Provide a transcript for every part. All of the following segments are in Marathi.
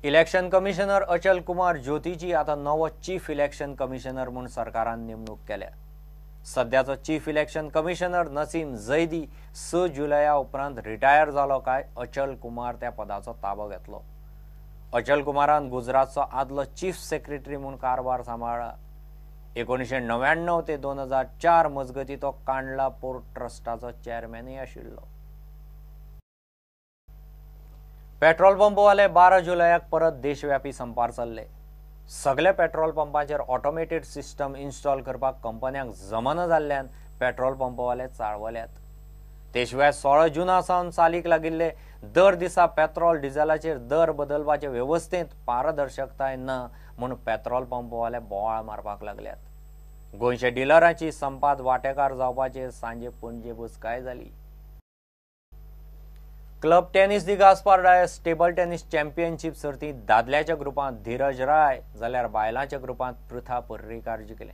इलेक्शन कमिशनर अचल कुमार ज्योतीची आता नवो चीफ इलेक्शन कमिशनर म्हणून सरकारान नेमणूक केल्या। सध्याचो chief election commissioner Naseem Zaidi 6 Julia उपरांत रिटायर जालो काय अचल कुमार त्या पदाचो ताबो घेतलो। अचल कुमारान गुजरातचो आदलो चीफ सेक्रेटरी म्हणून कारभार सांबाळ्ळा। 1999 ते 2004 मजगती तो कांडला पोर्ट ट्रस्टाचो चेअरमॅनय आशिल्लो। पेट्रोल पंपवाले 12 जुलयाक परत देशव्यापी संपार चल्ले। सगळे पेट्रोल पंपाचेर ऑटोमेटेड सिस्टम इन्स्टॉल करपाक कंपन्यांक जमना जाल्ल्यान पेट्रोल पंपवाले चाळवल्यात। ते शिवाय 16 जुना सावन चालीक लागिल्ले दर दिसा पेट्रोल डिझेलाचेर दर बदलपाचे वेवस्थेंत पारदर्शकताय ना म्हूण पेट्रोल पंपवाले बोवाळ मारपाक लागल्यात। गोंयच्या डिलरांची संपात वांटेकार जावपाचेर सांजे पणजे बसकाय जाली। Club tennis de Gaspar Dias table tennis championship सर्तींत दादल्याच्या ग्रुपांत धीरज राय जाल्यार बायलांच्या ग्रुपांत पृथा पर्रीकार जिखले।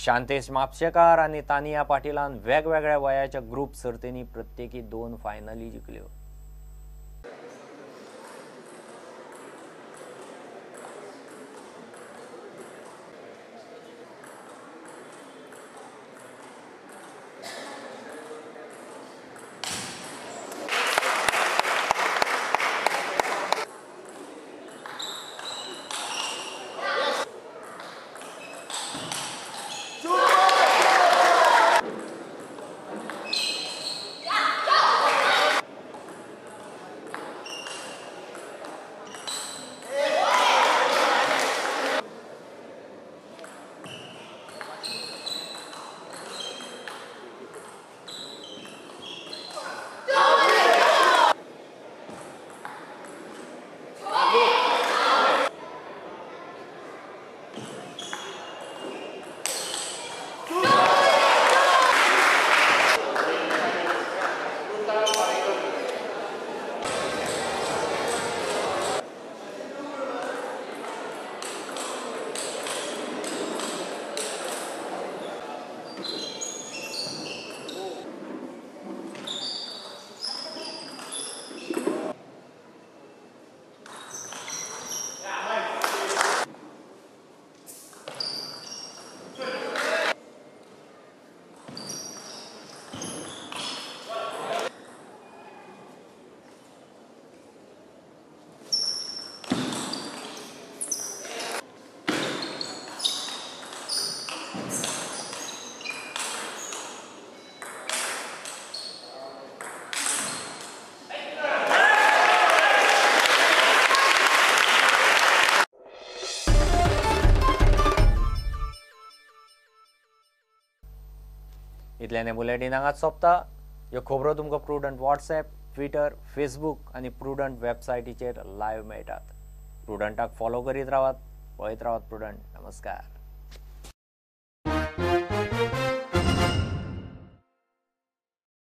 शांतेश म्हापशेकार आनी तानिया पाटीलान वेगवेगळ्या वयाच्या ग्रुप सर्तींनी प्रत्येकी 2 फायनली जिखल्यो। इतल्याने बुलेटिन हांगाच सोंपता। ह्यो खबरो तुमकां प्रुडंट व्हॉट्सएप, ट्विटर, फेसबुक आनी प्रुडंट वेबसायटीचेर लायव्ह मेळटात। प्रुडंटाक फॉलो करीत रावात, पळयत रावात प्रुडंट। नमस्कार।